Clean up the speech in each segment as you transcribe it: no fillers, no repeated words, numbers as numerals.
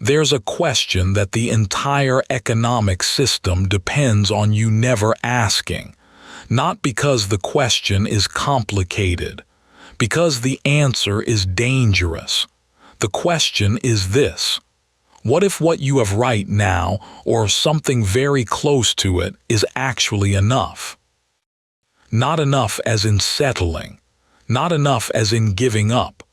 There's a question that the entire economic system depends on you never asking, not because the question is complicated, because the answer is dangerous. The question is this: what if what you have right now, or something very close to it, is actually enough? Not enough as in settling, not enough as in giving up,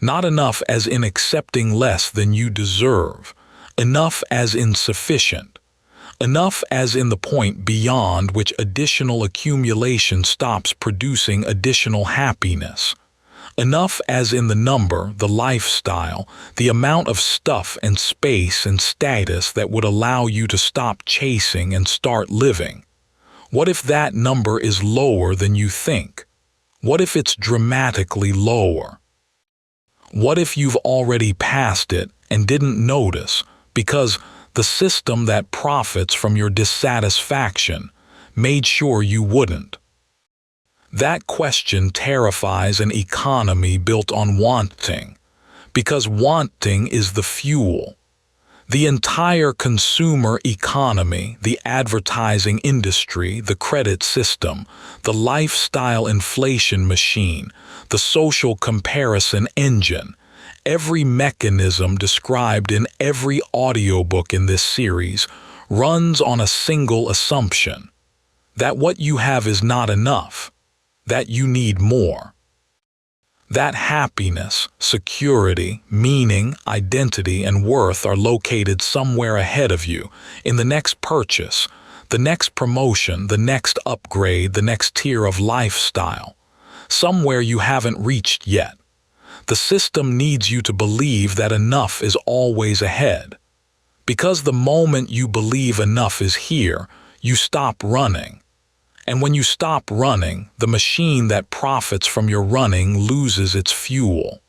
not enough as in accepting less than you deserve, enough as in sufficient, enough as in the point beyond which additional accumulation stops producing additional happiness, enough as in the number, the lifestyle, the amount of stuff and space and status that would allow you to stop chasing and start living. What if that number is lower than you think? What if it's dramatically lower? What if you've already passed it and didn't notice because the system that profits from your dissatisfaction made sure you wouldn't? That question terrifies an economy built on wanting, because wanting is the fuel. The entire consumer economy, the advertising industry, the credit system, the lifestyle inflation machine, the social comparison engine, every mechanism described in every audiobook in this series runs on a single assumption: that what you have is not enough, that you need more. That happiness, security, meaning, identity, and worth are located somewhere ahead of you, in the next purchase, the next promotion, the next upgrade, the next tier of lifestyle, somewhere you haven't reached yet. The system needs you to believe that enough is always ahead. Because the moment you believe enough is here, you stop running. And when you stop running, the machine that profits from your running loses its fuel.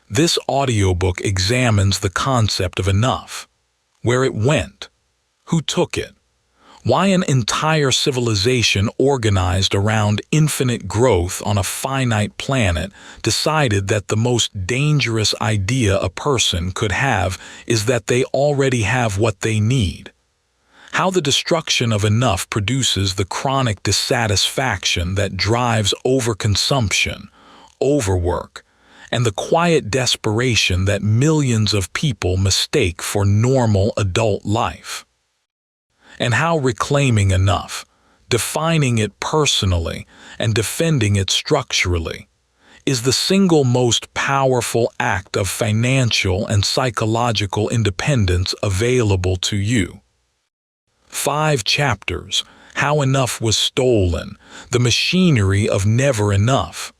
This audiobook examines the concept of enough, where it went, who took it, why an entire civilization organized around infinite growth on a finite planet decided that the most dangerous idea a person could have is that they already have what they need. How the destruction of enough produces the chronic dissatisfaction that drives overconsumption, overwork, and the quiet desperation that millions of people mistake for normal adult life. And how reclaiming enough, defining it personally, and defending it structurally is the single most powerful act of financial and psychological independence available to you. 5 chapters: How Enough Was Stolen, the machinery of never enough,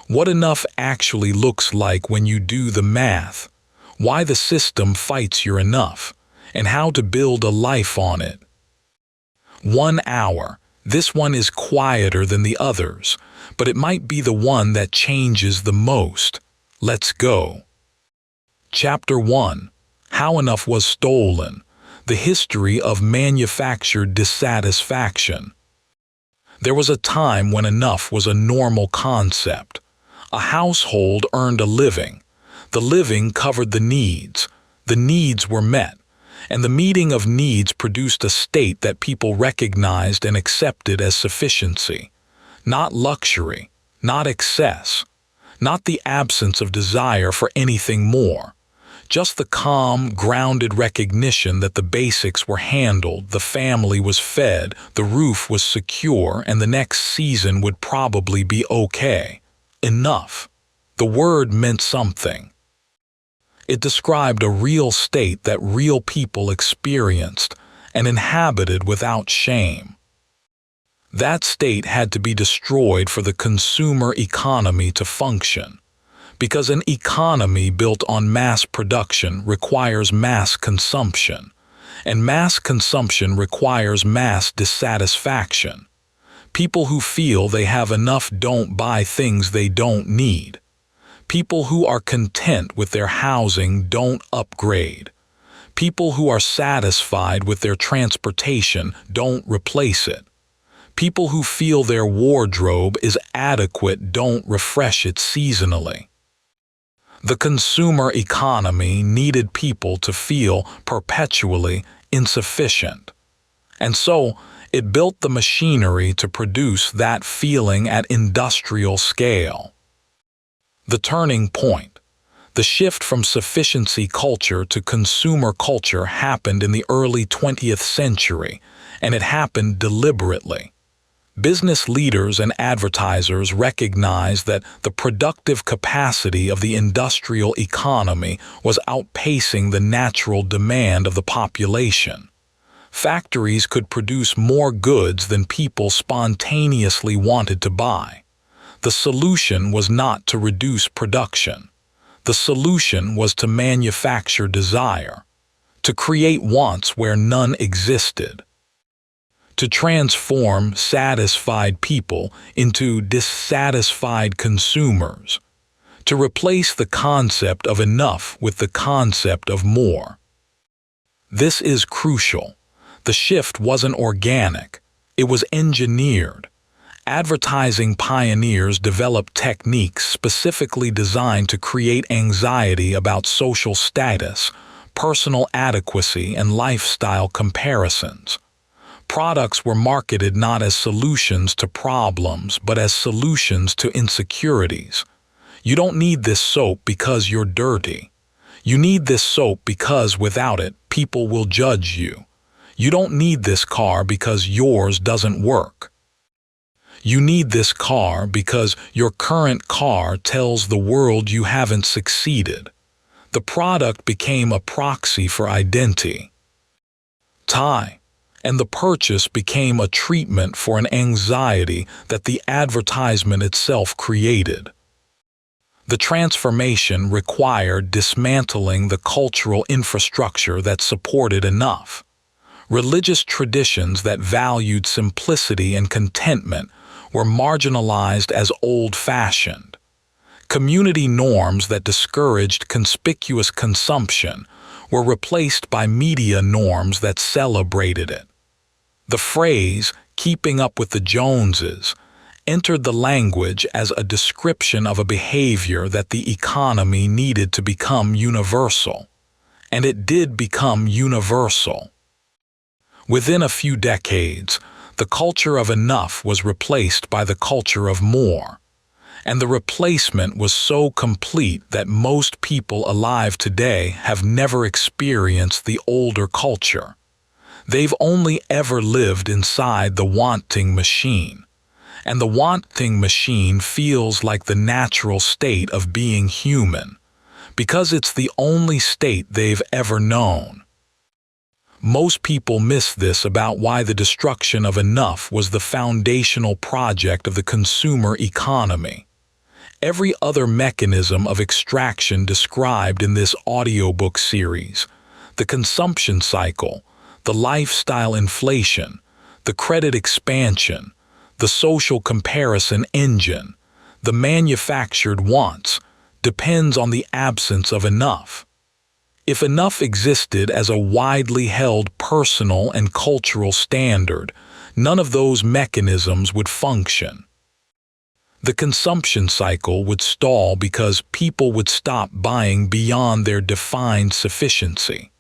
what enough actually looks like when you do the math, why the system fights your enough, and how to build a life on it. 1 hour. This one is quieter than the others, but it might be the one that changes the most. Let's go. Chapter 1. How Enough Was Stolen, the history of manufactured dissatisfaction. There was a time when enough was a normal concept. A household earned a living. The living covered the needs. The needs were met. And the meeting of needs produced a state that people recognized and accepted as sufficiency. Not luxury, not excess, not the absence of desire for anything more. Just the calm, grounded recognition that the basics were handled, the family was fed, the roof was secure, and the next season would probably be okay. Enough. The word meant something. It described a real state that real people experienced and inhabited without shame. That state had to be destroyed for the consumer economy to function. Because an economy built on mass production requires mass consumption, and mass consumption requires mass dissatisfaction. People who feel they have enough don't buy things they don't need. People who are content with their housing don't upgrade. People who are satisfied with their transportation don't replace it. People who feel their wardrobe is adequate don't refresh it seasonally. The consumer economy needed people to feel perpetually insufficient. And so, it built the machinery to produce that feeling at industrial scale. The turning point, the shift from sufficiency culture to consumer culture, happened in the early 20th century, and it happened deliberately. Business leaders and advertisers recognized that the productive capacity of the industrial economy was outpacing the natural demand of the population. Factories could produce more goods than people spontaneously wanted to buy. The solution was not to reduce production. The solution was to manufacture desire, to create wants where none existed, to transform satisfied people into dissatisfied consumers, to replace the concept of enough with the concept of more. This is crucial. The shift wasn't organic, it was engineered. Advertising pioneers developed techniques specifically designed to create anxiety about social status, personal adequacy, and lifestyle comparisons. Products were marketed not as solutions to problems, but as solutions to insecurities. You don't need this soap because you're dirty. You need this soap because without it, people will judge you. You don't need this car because yours doesn't work. You need this car because your current car tells the world you haven't succeeded. The product became a proxy for identity, and the purchase became a treatment for an anxiety that the advertisement itself created. The transformation required dismantling the cultural infrastructure that supported enough. Religious traditions that valued simplicity and contentment were marginalized as old-fashioned. Community norms that discouraged conspicuous consumption were replaced by media norms that celebrated it. The phrase, "keeping up with the Joneses," entered the language as a description of a behavior that the economy needed to become universal. And it did become universal. Within a few decades, the culture of enough was replaced by the culture of more. And the replacement was so complete that most people alive today have never experienced the older culture. They've only ever lived inside the wanting machine. And the wanting machine feels like the natural state of being human, because it's the only state they've ever known. Most people miss this about why the destruction of enough was the foundational project of the consumer economy. Every other mechanism of extraction described in this audiobook series, the consumption cycle, the lifestyle inflation, the credit expansion, the social comparison engine, the manufactured wants, depends on the absence of enough. If enough existed as a widely held personal and cultural standard, none of those mechanisms would function. The consumption cycle would stall because people would stop buying beyond their defined sufficiency.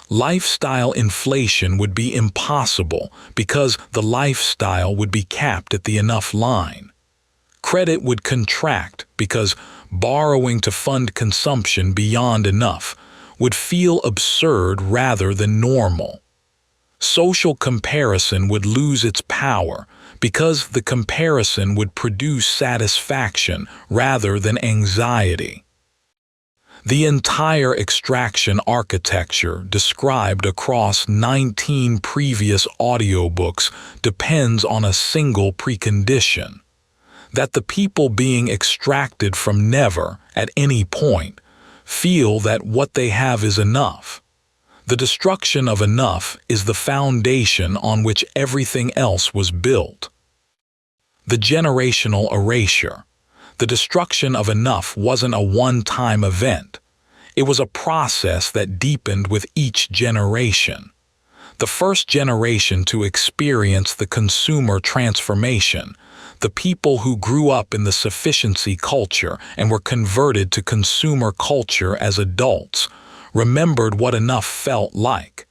Lifestyle inflation would be impossible because the lifestyle would be capped at the enough line. Credit would contract because borrowing to fund consumption beyond enough would feel absurd rather than normal. Social comparison would lose its power because the comparison would produce satisfaction rather than anxiety. The entire extraction architecture described across 19 previous audiobooks depends on a single precondition: that the people being extracted from never, at any point, feel that what they have is enough. The destruction of enough is the foundation on which everything else was built. The generational erasure. The destruction of enough wasn't a one-time event. It was a process that deepened with each generation. The first generation to experience the consumer transformation, The people who grew up in the sufficiency culture and were converted to consumer culture as adults remembered what enough felt like.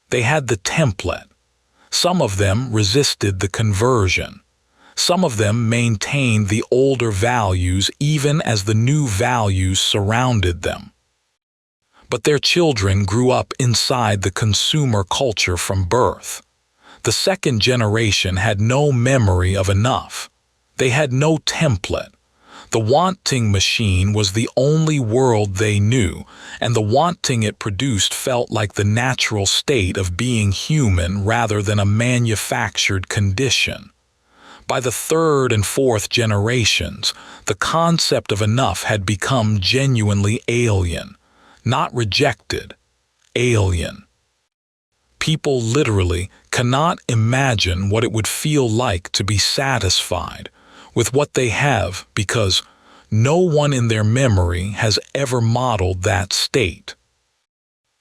They had the template. Some of them resisted the conversion. Some of them maintained the older values even as the new values surrounded them. But their children grew up inside the consumer culture from birth. The second generation had no memory of enough. They had no template. The wanting machine was the only world they knew, and the wanting it produced felt like the natural state of being human rather than a manufactured condition. By the third and fourth generations, the concept of enough had become genuinely alien, not rejected, alien. People literally cannot imagine what it would feel like to be satisfied with what they have because no one in their memory has ever modeled that state.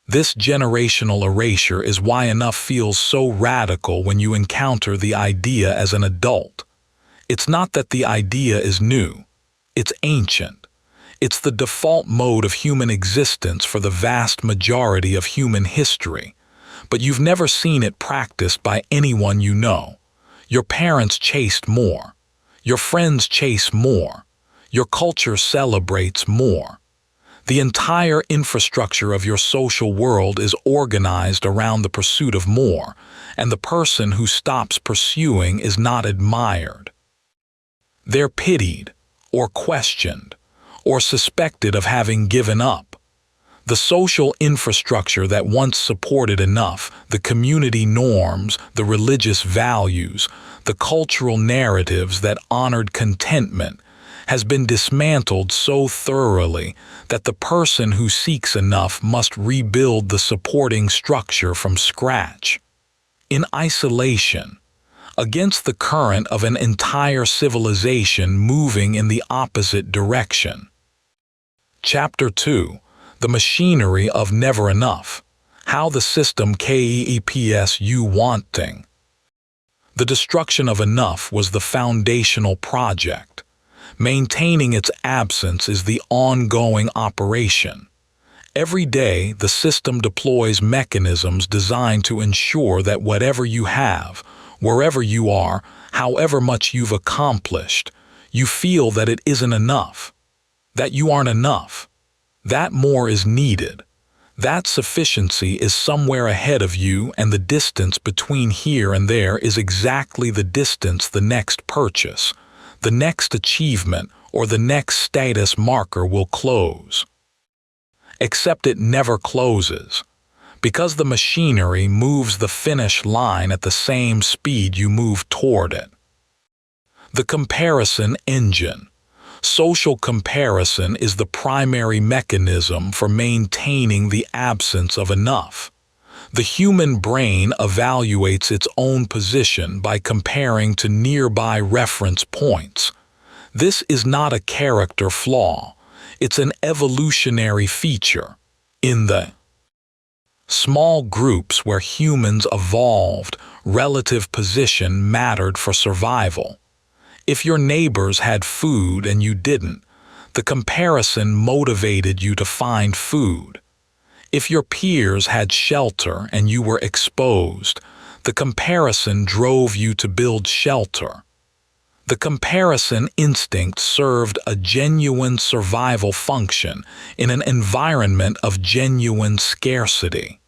This generational erasure is why enough feels so radical when you encounter the idea as an adult. It's not that the idea is new. It's ancient. It's the default mode of human existence for the vast majority of human history. But you've never seen it practiced by anyone you know. Your parents chased more. Your friends chase more. Your culture celebrates more. The entire infrastructure of your social world is organized around the pursuit of more, and the person who stops pursuing is not admired. They're pitied, or questioned, or suspected of having given up. The social infrastructure that once supported enough, the community norms, the religious values, the cultural narratives that honored contentment, has been dismantled so thoroughly that the person who seeks enough must rebuild the supporting structure from scratch. In isolation, against the current of an entire civilization moving in the opposite direction. Chapter 2. The Machinery of Never Enough. How the System Keeps You Wanting. The destruction of enough was the foundational project. Maintaining its absence is the ongoing operation. Every day, the system deploys mechanisms designed to ensure that whatever you have, wherever you are, however much you've accomplished, you feel that it isn't enough, that you aren't enough, that more is needed, that sufficiency is somewhere ahead of you, and the distance between here and there is exactly the distance the next purchase, the next achievement, or the next status marker will close. Except it never closes, because the machinery moves the finish line at the same speed you move toward it. The comparison engine. Social comparison is the primary mechanism for maintaining the absence of enough. The human brain evaluates its own position by comparing to nearby reference points. This is not a character flaw. It's an evolutionary feature. In the small groups where humans evolved, relative position mattered for survival. If your neighbors had food and you didn't, the comparison motivated you to find food. If your peers had shelter and you were exposed, the comparison drove you to build shelter. The comparison instinct served a genuine survival function in an environment of genuine scarcity.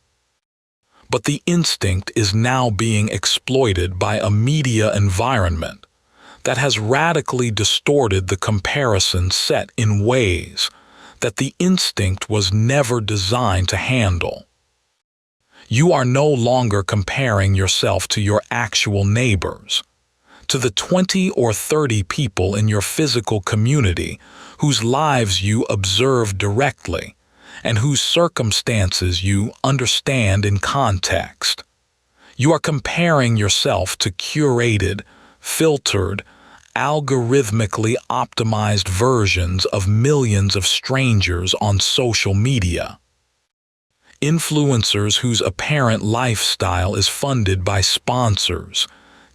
But the instinct is now being exploited by a media environment that has radically distorted the comparison set in ways that the instinct was never designed to handle. You are no longer comparing yourself to your actual neighbors, to the 20 or 30 people in your physical community whose lives you observe directly and whose circumstances you understand in context. You are comparing yourself to curated, filtered, algorithmically optimized versions of millions of strangers on social media. Influencers whose apparent lifestyle is funded by sponsors,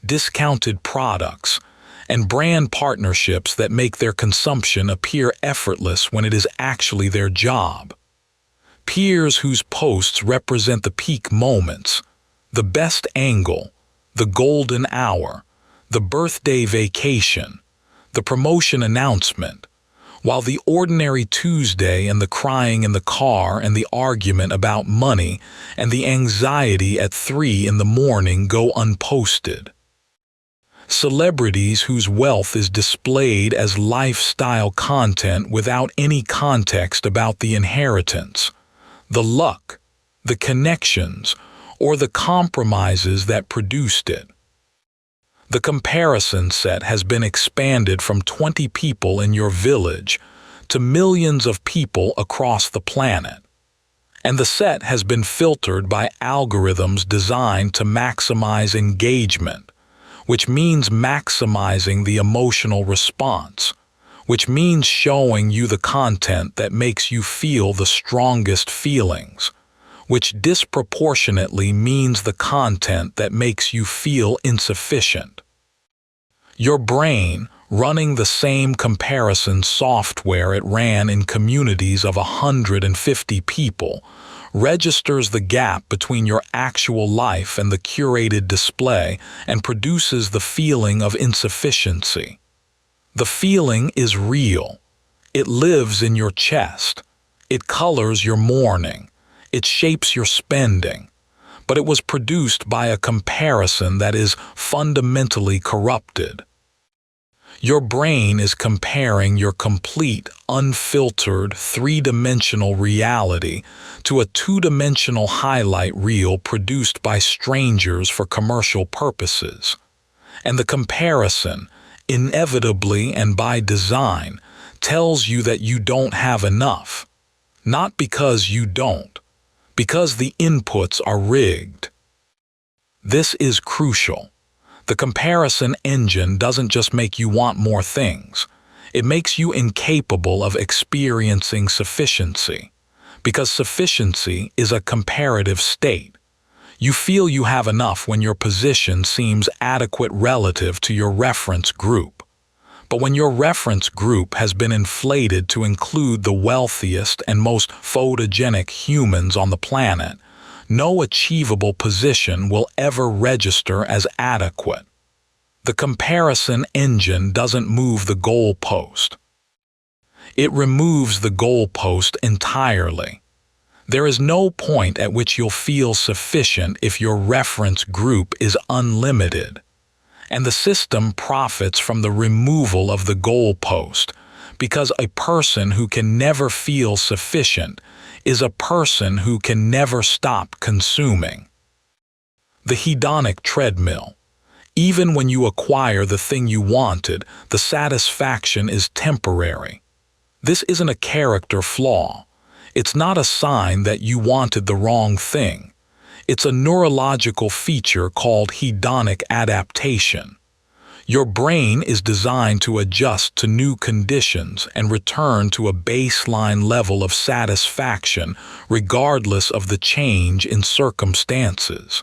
discounted products, and brand partnerships that make their consumption appear effortless when it is actually their job. Peers whose posts represent the peak moments, the best angle, the golden hour, the birthday vacation, the promotion announcement, while the ordinary Tuesday and the crying in the car and the argument about money and the anxiety at 3 in the morning go unposted. Celebrities whose wealth is displayed as lifestyle content without any context about the inheritance, the luck, the connections, or the compromises that produced it. The comparison set has been expanded from 20 people in your village to millions of people across the planet. And the set has been filtered by algorithms designed to maximize engagement, which means maximizing the emotional response, which means showing you the content that makes you feel the strongest feelings, which disproportionately means the content that makes you feel insufficient. Your brain, running the same comparison software it ran in communities of 150 people, registers the gap between your actual life and the curated display and produces the feeling of insufficiency. The feeling is real. It lives in your chest. It colors your mourning. It shapes your spending. But it was produced by a comparison that is fundamentally corrupted. Your brain is comparing your complete, unfiltered, three-dimensional reality to a two-dimensional highlight reel produced by strangers for commercial purposes. And the comparison, inevitably and by design, tells you that you don't have enough. Not because you don't, because the inputs are rigged. This is crucial. The comparison engine doesn't just make you want more things. It makes you incapable of experiencing sufficiency, because sufficiency is a comparative state. You feel you have enough when your position seems adequate relative to your reference group. But when your reference group has been inflated to include the wealthiest and most photogenic humans on the planet, no achievable position will ever register as adequate. The comparison engine doesn't move the goalpost. It removes the goalpost entirely. There is no point at which you'll feel sufficient if your reference group is unlimited. And the system profits from the removal of the goalpost, because a person who can never feel sufficient is a person who can never stop consuming. The hedonic treadmill. Even when you acquire the thing you wanted, the satisfaction is temporary. This isn't a character flaw. It's not a sign that you wanted the wrong thing. It's a neurological feature called hedonic adaptation. Your brain is designed to adjust to new conditions and return to a baseline level of satisfaction regardless of the change in circumstances.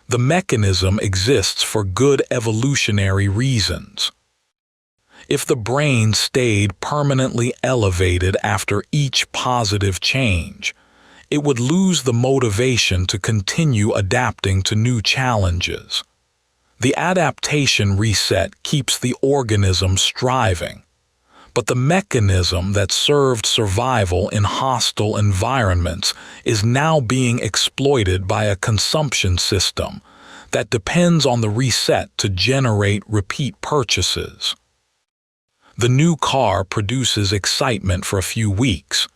The mechanism exists for good evolutionary reasons. If the brain stayed permanently elevated after each positive change, it would lose the motivation to continue adapting to new challenges. The adaptation reset keeps the organism striving, but the mechanism that served survival in hostile environments is now being exploited by a consumption system that depends on the reset to generate repeat purchases. The new car produces excitement for a few weeks.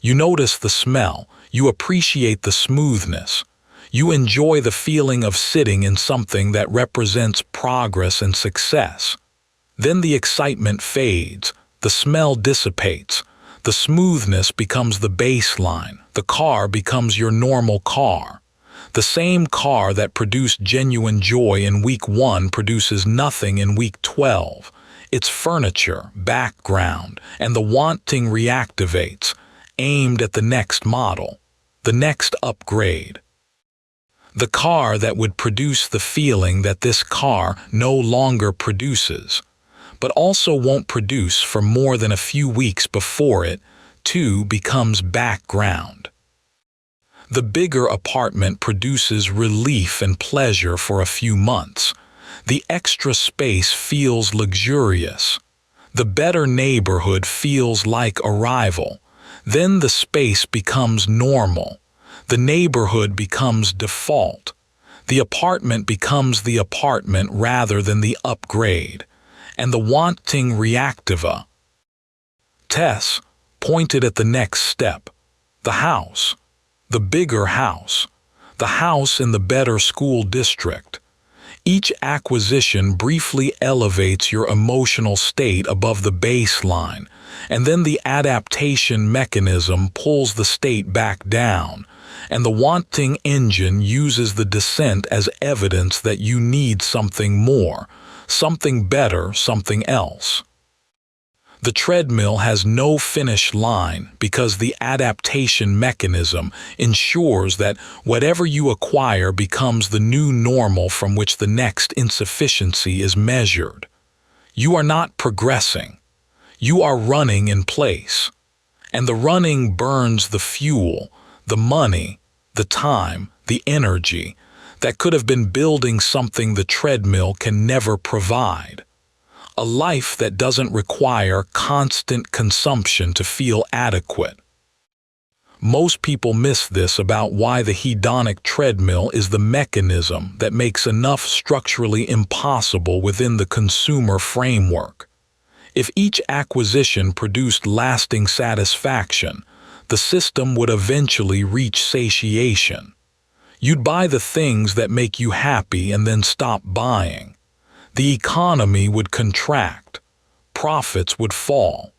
You notice the smell, you appreciate the smoothness. You enjoy the feeling of sitting in something that represents progress and success. Then the excitement fades, the smell dissipates, the smoothness becomes the baseline, the car becomes your normal car. The same car that produced genuine joy in week 1 produces nothing in week 12. Its furniture, background, and the wanting reactivates, aimed at the next model, the next upgrade. The car that would produce the feeling that this car no longer produces, but also won't produce for more than a few weeks before it, too, becomes background. The bigger apartment produces relief and pleasure for a few months. The extra space feels luxurious. The better neighborhood feels like arrival. Then the space becomes normal. The neighborhood becomes default. The apartment becomes the apartment rather than the upgrade. And the wanting reactiva Tess pointed at the next step, the house. The bigger house, the house in the better school district. Each acquisition briefly elevates your emotional state above the baseline, and then the adaptation mechanism pulls the state back down, and the wanting engine uses the descent as evidence that you need something more, something better, something else. The treadmill has no finish line because the adaptation mechanism ensures that whatever you acquire becomes the new normal from which the next insufficiency is measured. You are not progressing. You are running in place. And the running burns the fuel, the money, the time, the energy that could have been building something the treadmill can never provide. A life that doesn't require constant consumption to feel adequate. Most people miss this about why the hedonic treadmill is the mechanism that makes enough structurally impossible within the consumer framework. If each acquisition produced lasting satisfaction, the system would eventually reach satiation. You'd buy the things that make you happy and then stop buying. The economy would contract. Profits would fall.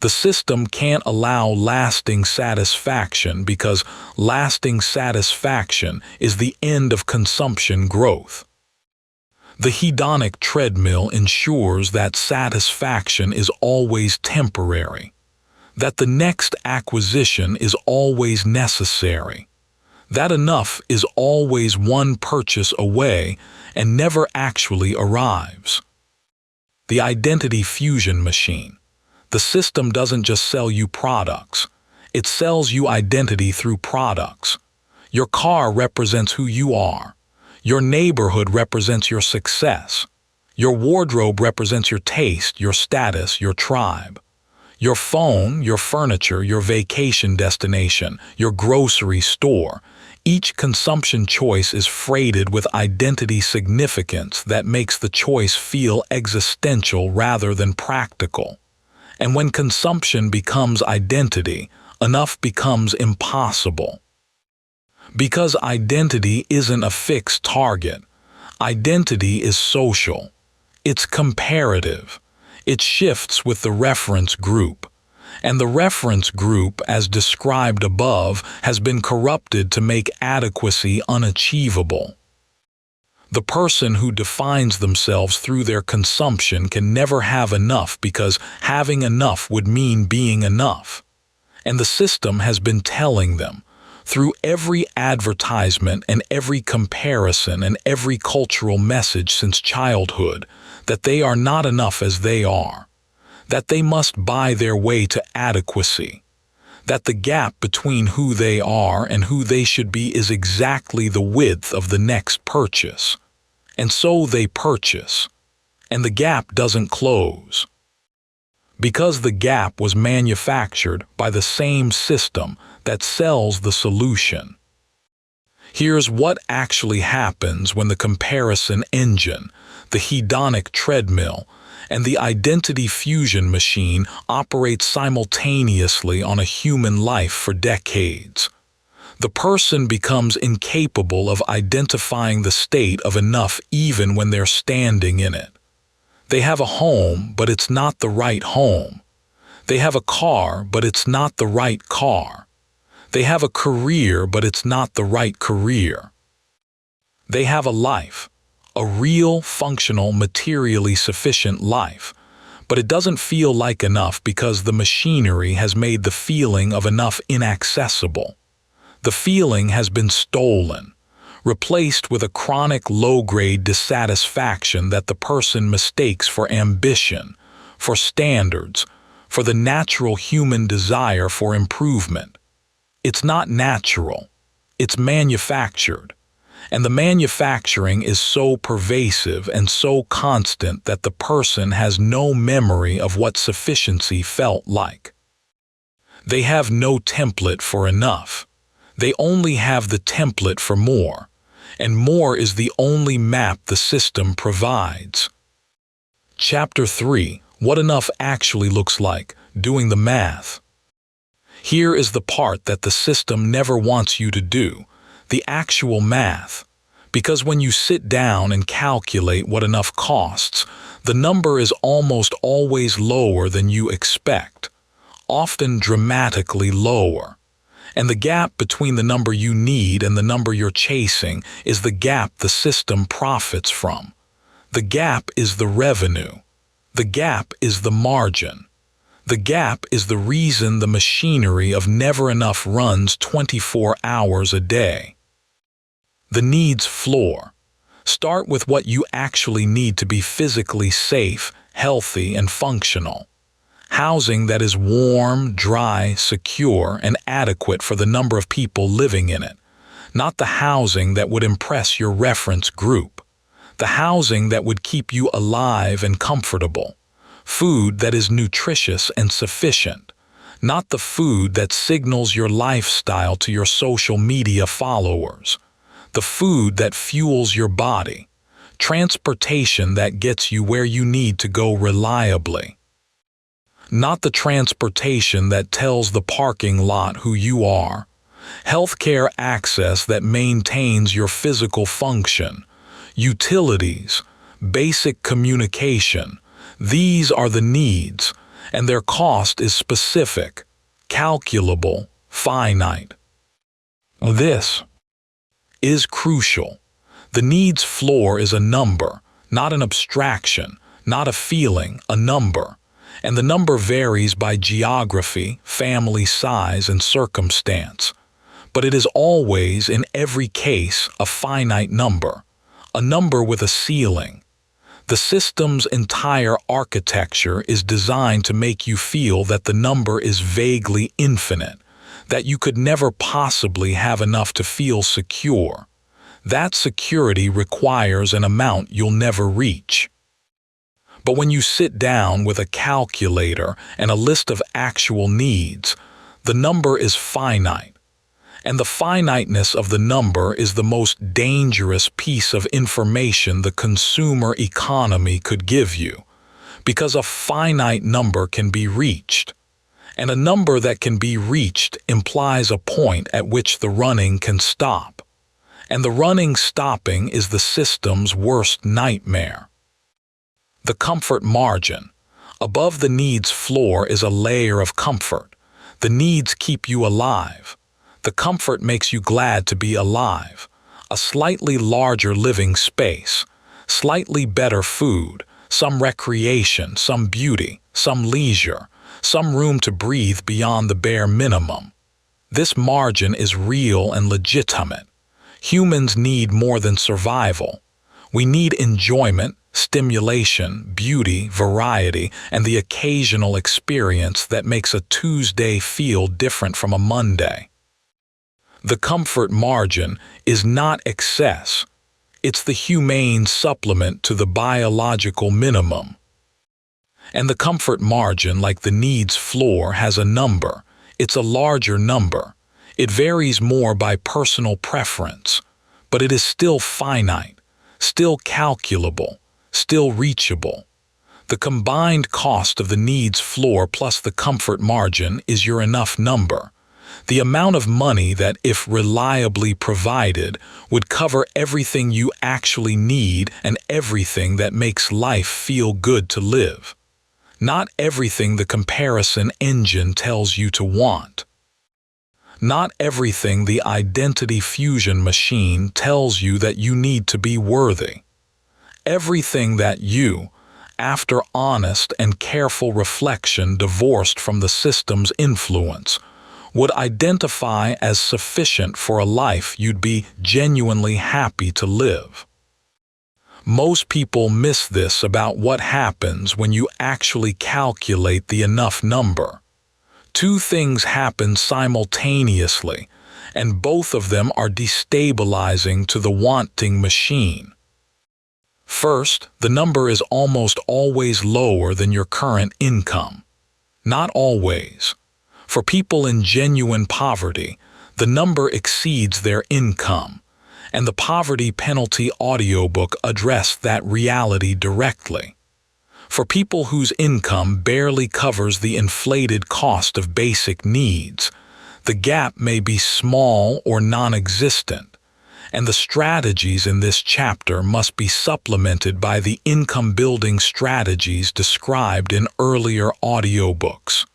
The system can't allow lasting satisfaction because lasting satisfaction is the end of consumption growth. The hedonic treadmill ensures that satisfaction is always temporary, that the next acquisition is always necessary, that enough is always one purchase away and never actually arrives. The identity fusion machine. The system doesn't just sell you products. It sells you identity through products. Your car represents who you are. Your neighborhood represents your success. Your wardrobe represents your taste, your status, your tribe. Your phone, your furniture, your vacation destination, your grocery store. Each consumption choice is freighted with identity significance that makes the choice feel existential rather than practical. And when consumption becomes identity, enough becomes impossible. Because identity isn't a fixed target. Identity is social. It's comparative. It shifts with the reference group. And the reference group, as described above, has been corrupted to make adequacy unachievable. The person who defines themselves through their consumption can never have enough because having enough would mean being enough. And the system has been telling them, through every advertisement and every comparison and every cultural message since childhood, that they are not enough as they are. That they must buy their way to adequacy, that the gap between who they are and who they should be is exactly the width of the next purchase. And so they purchase, and the gap doesn't close. Because the gap was manufactured by the same system that sells the solution. Here's what actually happens when the comparison engine, the hedonic treadmill, and the identity fusion machine operate simultaneously on a human life for decades. The person becomes incapable of identifying the state of enough even when they're standing in it. They have a home, but it's not the right home. They have a car, but it's not the right car. They have a career, but it's not the right career. They have a life. A real, functional, materially sufficient life, but it doesn't feel like enough because the machinery has made the feeling of enough inaccessible. The feeling has been stolen, replaced with a chronic low-grade dissatisfaction that the person mistakes for ambition, for standards, for the natural human desire for improvement. It's not natural. It's manufactured. And the manufacturing is so pervasive and so constant that the person has no memory of what sufficiency felt like. They have no template for enough. They only have the template for more, and more is the only map the system provides. Chapter 3. What enough actually looks like, doing the math. Here is the part that the system never wants you to do, the actual math. Because when you sit down and calculate what enough costs, the number is almost always lower than you expect, often dramatically lower. And the gap between the number you need and the number you're chasing is the gap the system profits from. The gap is the revenue. The gap is the margin. The gap is the reason the machinery of never enough runs 24 hours a day. The needs floor. Start with what you actually need to be physically safe, healthy, and functional. Housing that is warm, dry, secure, and adequate for the number of people living in it. Not the housing that would impress your reference group. The housing that would keep you alive and comfortable. Food that is nutritious and sufficient. Not the food that signals your lifestyle to your social media followers. The food that fuels your body. Transportation that gets you where you need to go reliably. Not the transportation that tells the parking lot who you are. Healthcare access that maintains your physical function. Utilities, basic communication. These are the needs, and their cost is specific, calculable, finite. This is crucial. The needs floor is a number, not an abstraction, not a feeling, a number. And the number varies by geography, family size, and circumstance. But it is always, in every case, a finite number, a number with a ceiling. The system's entire architecture is designed to make you feel that the number is vaguely infinite, that you could never possibly have enough to feel secure. That security requires an amount you'll never reach. But when you sit down with a calculator and a list of actual needs, the number is finite. And the finiteness of the number is the most dangerous piece of information the consumer economy could give you, because a finite number can be reached. And a number that can be reached implies a point at which the running can stop. And the running stopping is the system's worst nightmare. The comfort margin. Above the needs floor is a layer of comfort. The needs keep you alive. The comfort makes you glad to be alive. A slightly larger living space, slightly better food, some recreation, some beauty, some leisure, some room to breathe beyond the bare minimum. This margin is real and legitimate. Humans need more than survival. We need enjoyment, stimulation, beauty, variety, and the occasional experience that makes a Tuesday feel different from a Monday. The comfort margin is not excess. It's the humane supplement to the biological minimum. And the comfort margin, like the needs floor, has a number. It's a larger number. It varies more by personal preference, but it is still finite, still calculable, still reachable. The combined cost of the needs floor plus the comfort margin is your enough number. The amount of money that, if reliably provided, would cover everything you actually need and everything that makes life feel good to live. Not everything the comparison engine tells you to want. Not everything the identity fusion machine tells you that you need to be worthy. Everything that you, after honest and careful reflection divorced from the system's influence, would identify as sufficient for a life you'd be genuinely happy to live. Most people miss this about what happens when you actually calculate the enough number. Two things happen simultaneously, and both of them are destabilizing to the wanting machine. First, the number is almost always lower than your current income. Not always. For people in genuine poverty, the number exceeds their income, and the Poverty Penalty audiobook addressed that reality directly. For people whose income barely covers the inflated cost of basic needs, the gap may be small or non-existent, and the strategies in this chapter must be supplemented by the income-building strategies described in earlier audiobooks.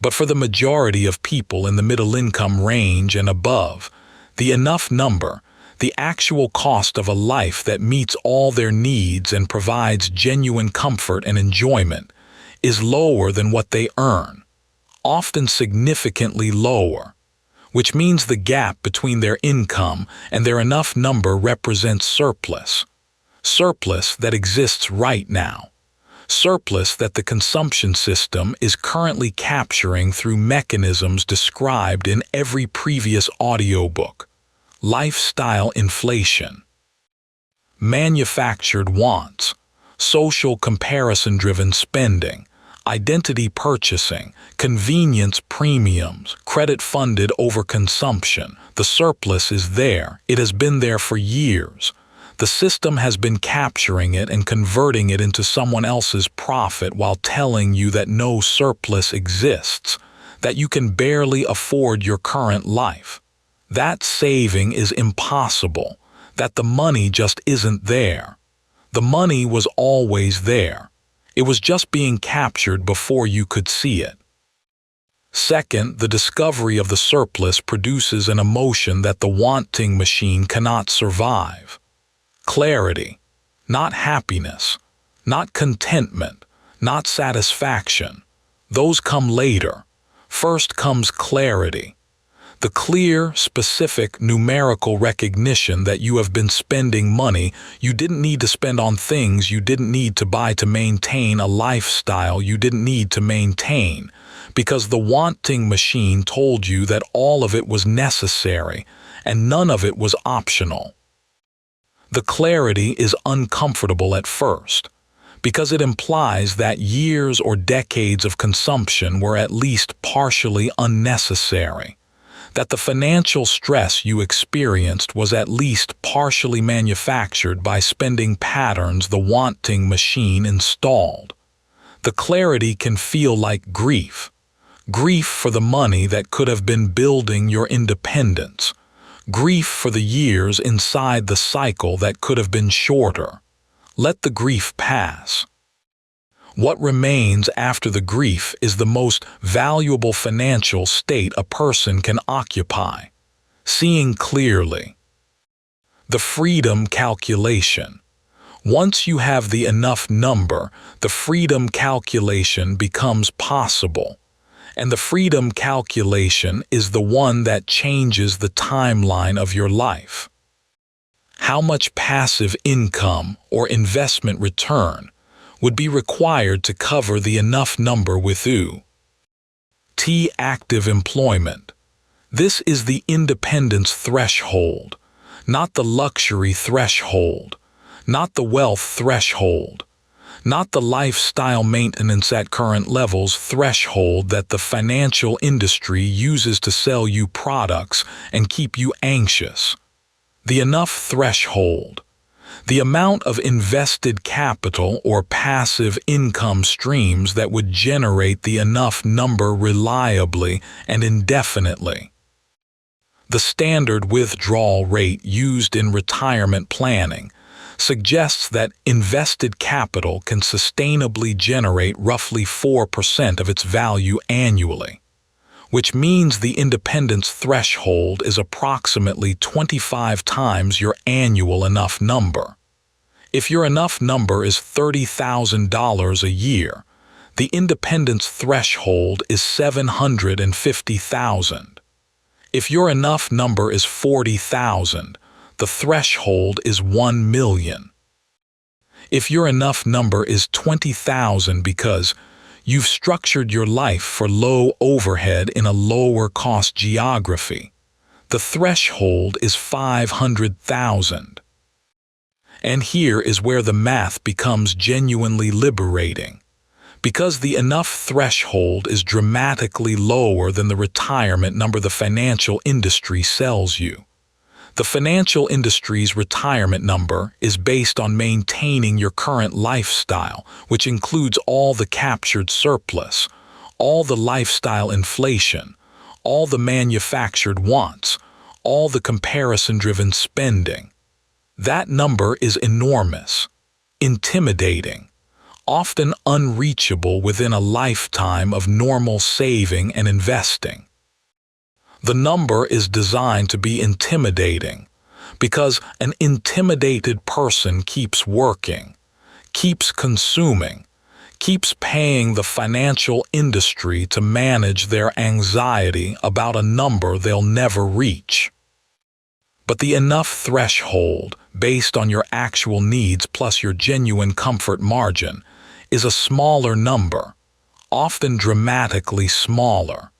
But for the majority of people in the middle income range and above, the enough number, the actual cost of a life that meets all their needs and provides genuine comfort and enjoyment, is lower than what they earn, often significantly lower, which means the gap between their income and their enough number represents surplus. Surplus that exists right now. Surplus that the consumption system is currently capturing through mechanisms described in every previous audiobook. Lifestyle inflation. Manufactured wants. Social comparison-driven spending. Identity purchasing, convenience premiums, credit-funded overconsumption. The surplus is there. It has been there for years. The system has been capturing it and converting it into someone else's profit while telling you that no surplus exists, that you can barely afford your current life. That saving is impossible, that the money just isn't there. The money was always there. It was just being captured before you could see it. Second, the discovery of the surplus produces an emotion that the wanting machine cannot survive. Clarity, not happiness, not contentment, not satisfaction. Those come later. First comes clarity. The clear, specific, numerical recognition that you have been spending money you didn't need to spend on things you didn't need to buy to maintain a lifestyle you didn't need to maintain, because the wanting machine told you that all of it was necessary and none of it was optional. The clarity is uncomfortable at first, because it implies that years or decades of consumption were at least partially unnecessary, that the financial stress you experienced was at least partially manufactured by spending patterns the wanting machine installed. The clarity can feel like grief. Grief for the money that could have been building your independence. Grief for the years inside the cycle that could have been shorter. Let the grief pass. What remains after the grief is the most valuable financial state a person can occupy. Seeing clearly. The freedom calculation. Once you have the enough number, the freedom calculation becomes possible. And the freedom calculation is the one that changes the timeline of your life. How much passive income or investment return would be required to cover the enough number with you? Active employment. This is the independence threshold, not the luxury threshold, not the wealth threshold, not the lifestyle maintenance at current levels threshold that the financial industry uses to sell you products and keep you anxious. The enough threshold. The amount of invested capital or passive income streams that would generate the enough number reliably and indefinitely. The standard withdrawal rate used in retirement planning suggests that invested capital can sustainably generate roughly 4% of its value annually, which means the independence threshold is approximately 25 times your annual enough number. If your enough number is $30,000 a year, The independence threshold is 750,000. If your enough number is 40,000, the threshold is 1 million. If your enough number is 20,000 because you've structured your life for low overhead in a lower cost geography, the threshold is 500,000. And here is where the math becomes genuinely liberating. Because the enough threshold is dramatically lower than the retirement number the financial industry sells you. The financial industry's retirement number is based on maintaining your current lifestyle, which includes all the captured surplus, all the lifestyle inflation, all the manufactured wants, all the comparison-driven spending. That number is enormous, intimidating, often unreachable within a lifetime of normal saving and investing. The number is designed to be intimidating because an intimidated person keeps working, keeps consuming, keeps paying the financial industry to manage their anxiety about a number they'll never reach. But the enough threshold, based on your actual needs plus your genuine comfort margin, is a smaller number, often dramatically smaller,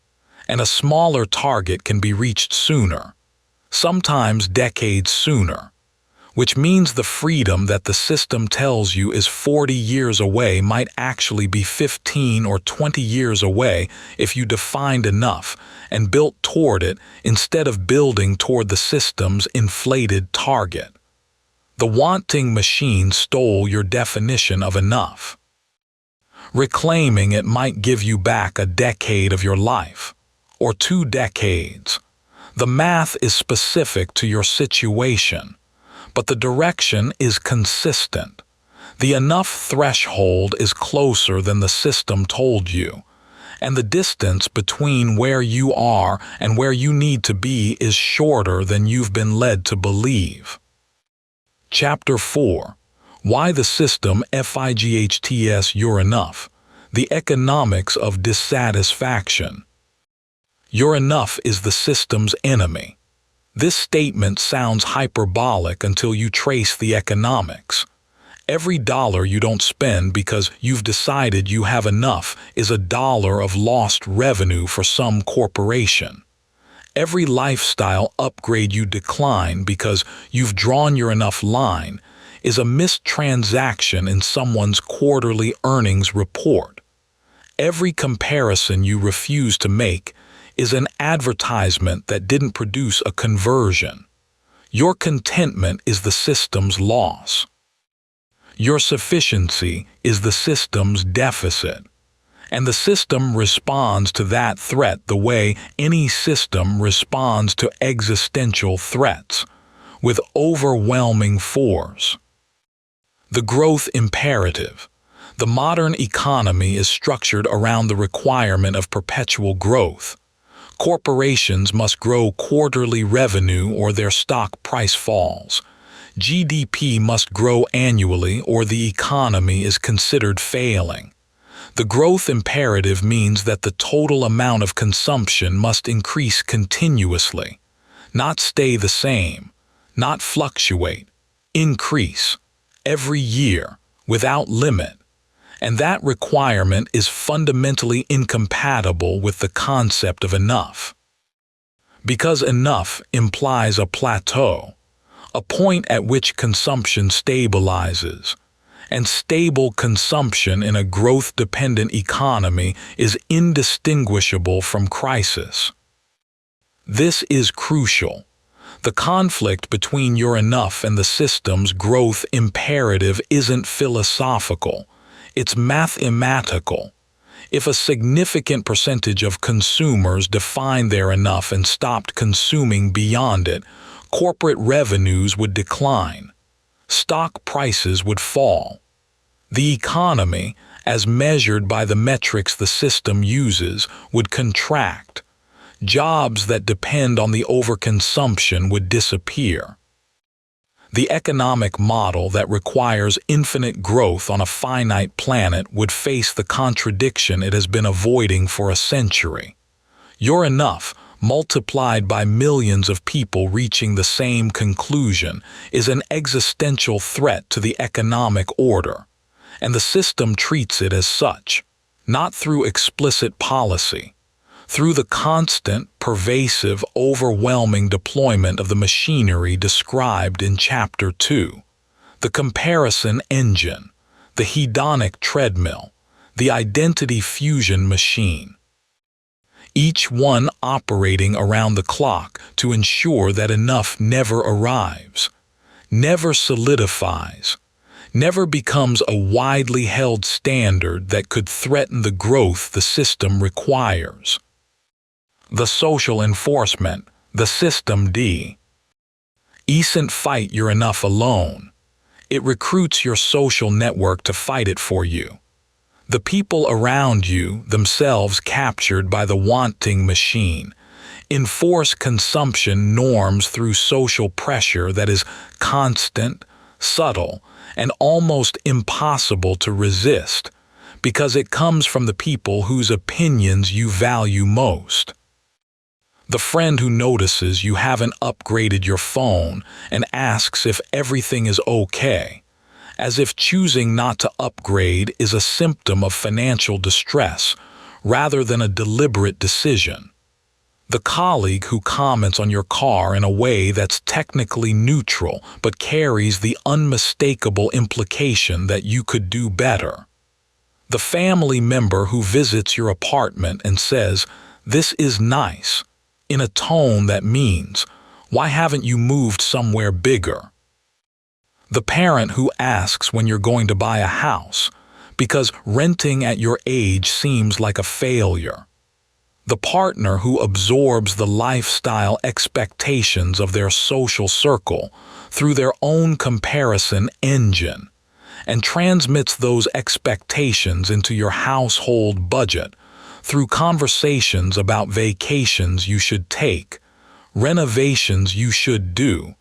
and a smaller target can be reached sooner, sometimes decades sooner, which means the freedom that the system tells you is 40 years away might actually be 15 or 20 years away if you defined enough and built toward it instead of building toward the system's inflated target. The wanting machine stole your definition of enough. Reclaiming it might give you back a decade of your life, or 2 decades. The math is specific to your situation, but the direction is consistent. The enough threshold is closer than the system told you, and the distance between where you are and where you need to be is shorter than you've been led to believe. Chapter 4. Why the System Fight's You're Enough. The Economics of Dissatisfaction. You're enough is the system's enemy. This statement sounds hyperbolic until you trace the economics. Every dollar you don't spend because you've decided you have enough is a dollar of lost revenue for some corporation. Every lifestyle upgrade you decline because you've drawn your enough line is a missed transaction in someone's quarterly earnings report. Every comparison you refuse to make is an advertisement that didn't produce a conversion. Your contentment is the system's loss. Your sufficiency is the system's deficit. And the system responds to that threat the way any system responds to existential threats, with overwhelming force. The growth imperative. The modern economy is structured around the requirement of perpetual growth. Corporations must grow quarterly revenue or their stock price falls. GDP must grow annually or the economy is considered failing. The growth imperative means that the total amount of consumption must increase continuously, not stay the same, not fluctuate, increase, every year, without limit. And that requirement is fundamentally incompatible with the concept of enough. Because enough implies a plateau, a point at which consumption stabilizes, and stable consumption in a growth-dependent economy is indistinguishable from crisis. This is crucial. The conflict between your enough and the system's growth imperative isn't philosophical. It's mathematical. If a significant percentage of consumers defined their enough and stopped consuming beyond it, corporate revenues would decline. Stock prices would fall. The economy, as measured by the metrics the system uses, would contract. Jobs that depend on the overconsumption would disappear. The economic model that requires infinite growth on a finite planet would face the contradiction it has been avoiding for a century. You're enough, multiplied by millions of people reaching the same conclusion, is an existential threat to the economic order, and the system treats it as such, not through explicit policy, through the constant, pervasive, overwhelming deployment of the machinery described in Chapter 2, the comparison engine, the hedonic treadmill, the identity fusion machine. Each one operating around the clock to ensure that enough never arrives, never solidifies, never becomes a widely held standard that could threaten the growth the system requires. The social enforcement, the System D. Isn't fight you're enough alone. It recruits your social network to fight it for you. The people around you, themselves captured by the wanting machine, enforce consumption norms through social pressure that is constant, subtle, and almost impossible to resist, because it comes from the people whose opinions you value most. The friend who notices you haven't upgraded your phone and asks if everything is okay, as if choosing not to upgrade is a symptom of financial distress rather than a deliberate decision. The colleague who comments on your car in a way that's technically neutral but carries the unmistakable implication that you could do better. The family member who visits your apartment and says, "This is nice," in a tone that means, "Why haven't you moved somewhere bigger?" The parent who asks when you're going to buy a house, because renting at your age seems like a failure. The partner who absorbs the lifestyle expectations of their social circle through their own comparison engine and transmits those expectations into your household budget through conversations about vacations you should take, renovations you should do,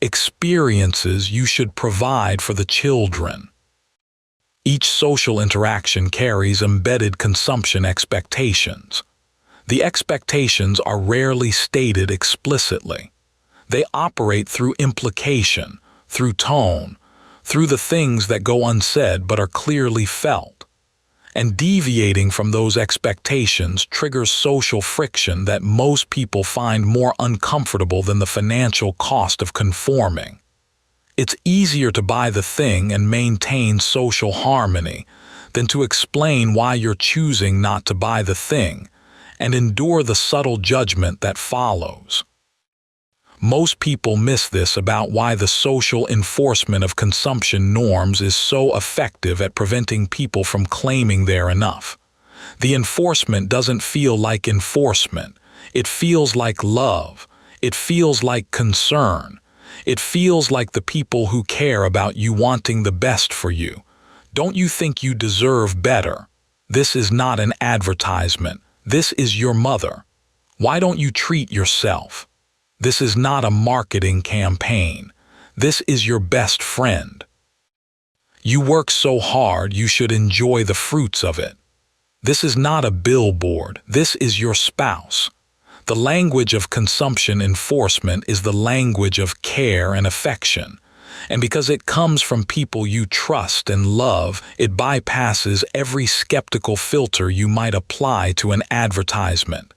experiences you should provide for the children. Each social interaction carries embedded consumption expectations. The expectations are rarely stated explicitly. They operate through implication, through tone, through the things that go unsaid but are clearly felt. And deviating from those expectations triggers social friction that most people find more uncomfortable than the financial cost of conforming. It's easier to buy the thing and maintain social harmony than to explain why you're choosing not to buy the thing and endure the subtle judgment that follows. Most people miss this about why the social enforcement of consumption norms is so effective at preventing people from claiming they're enough. The enforcement doesn't feel like enforcement. It feels like love. It feels like concern. It feels like the people who care about you wanting the best for you. Don't you think you deserve better? This is not an advertisement. This is your mother. Why don't you treat yourself? This is not a marketing campaign. This is your best friend. You work so hard you should enjoy the fruits of it. This is not a billboard. This is your spouse. The language of consumption enforcement is the language of care and affection. And because it comes from people you trust and love, it bypasses every skeptical filter you might apply to an advertisement.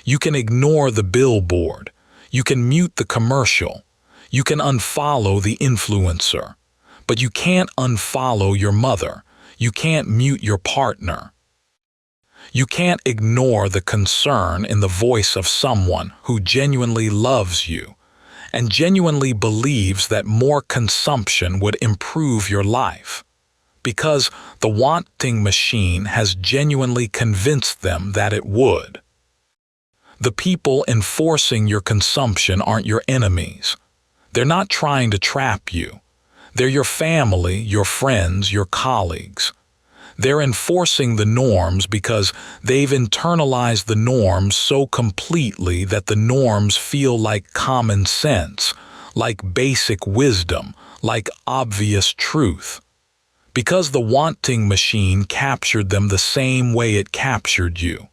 You can ignore the billboard. You can mute the commercial. You can unfollow the influencer. But you can't unfollow your mother. You can't mute your partner. You can't ignore the concern in the voice of someone who genuinely loves you and genuinely believes that more consumption would improve your life, because the wanting machine has genuinely convinced them that it would. The people enforcing your consumption aren't your enemies. They're not trying to trap you. They're your family, your friends, your colleagues. They're enforcing the norms because they've internalized the norms so completely that the norms feel like common sense, like basic wisdom, like obvious truth. Because the wanting machine captured them the same way it captured you.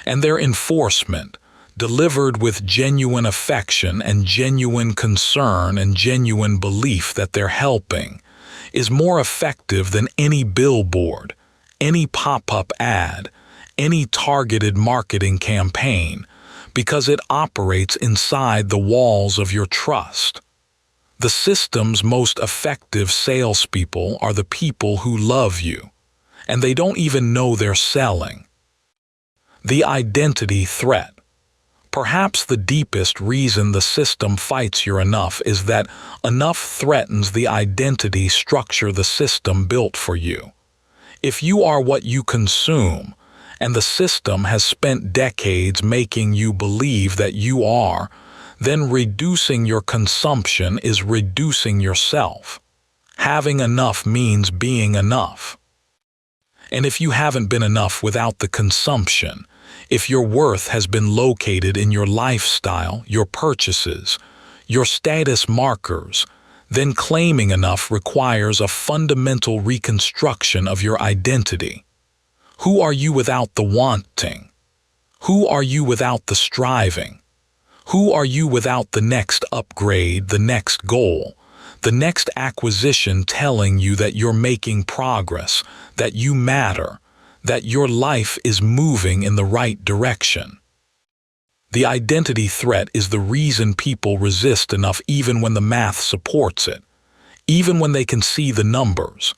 And their enforcement, delivered with genuine affection and genuine concern and genuine belief that they're helping, is more effective than any billboard, any pop-up ad, any targeted marketing campaign, because it operates inside the walls of your trust. The system's most effective salespeople are the people who love you, and they don't even know they're selling. The identity threat. Perhaps the deepest reason the system fights your enough is that enough threatens the identity structure the system built for you. If you are what you consume, and the system has spent decades making you believe that you are, then reducing your consumption is reducing yourself. Having enough means being enough. And if you haven't been enough without the consumption, if your worth has been located in your lifestyle, your purchases, your status markers, then claiming enough requires a fundamental reconstruction of your identity. Who are you without the wanting? Who are you without the striving? Who are you without the next upgrade, the next goal, the next acquisition telling you that you're making progress, that you matter, that your life is moving in the right direction? The identity threat is the reason people resist enough even when the math supports it, even when they can see the numbers,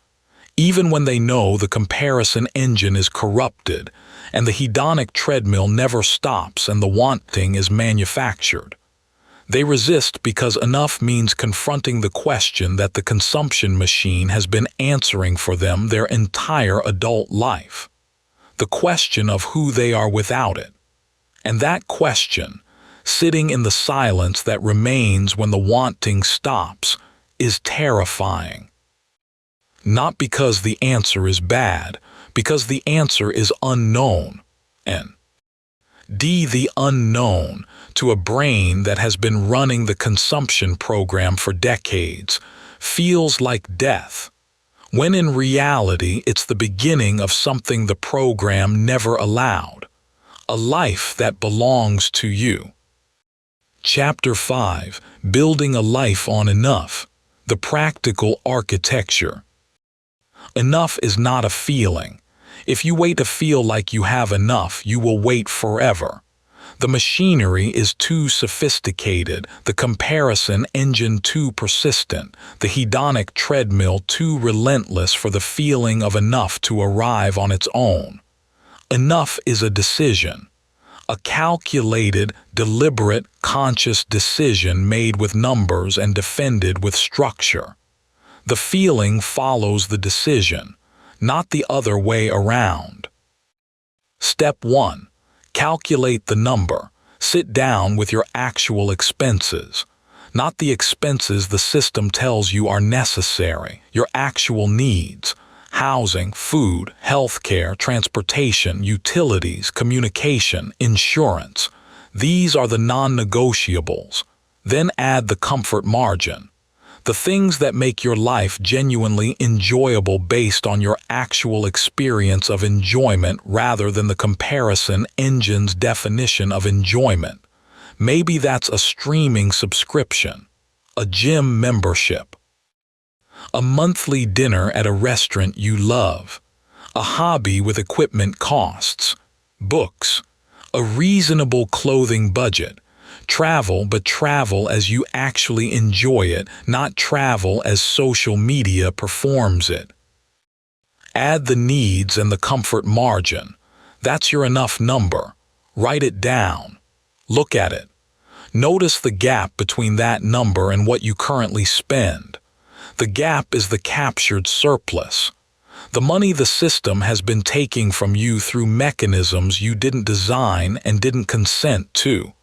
even when they know the comparison engine is corrupted and the hedonic treadmill never stops and the wanting is manufactured. They resist because enough means confronting the question that the consumption machine has been answering for them their entire adult life. The question of who they are without it. And that question, sitting in the silence that remains when the wanting stops, is terrifying. Not because the answer is bad, because the answer is unknown. And the unknown, to a brain that has been running the consumption program for decades, feels like death, when in reality it's the beginning of something the program never allowed, a life that belongs to you. Chapter 5, Building a Life on Enough, the Practical Architecture. Enough is not a feeling. If you wait to feel like you have enough, you will wait forever. The machinery is too sophisticated, the comparison engine too persistent, the hedonic treadmill too relentless for the feeling of enough to arrive on its own. Enough is a decision, a calculated, deliberate, conscious decision made with numbers and defended with structure. The feeling follows the decision, not the other way around. Step 1. Calculate the number. Sit down with your actual expenses, not the expenses the system tells you are necessary, your actual needs: housing, food, healthcare, transportation, utilities, communication, insurance. These are the non-negotiables. Then add the comfort margin. The things that make your life genuinely enjoyable based on your actual experience of enjoyment rather than the comparison engine's definition of enjoyment. Maybe that's a streaming subscription, a gym membership, a monthly dinner at a restaurant you love, a hobby with equipment costs, books, a reasonable clothing budget. Travel, but travel as you actually enjoy it, not travel as social media performs it. Add the needs and the comfort margin. That's your enough number. Write it down. Look at it. Notice the gap between that number and what you currently spend. The gap is the captured surplus. The money the system has been taking from you through mechanisms you didn't design and didn't consent to.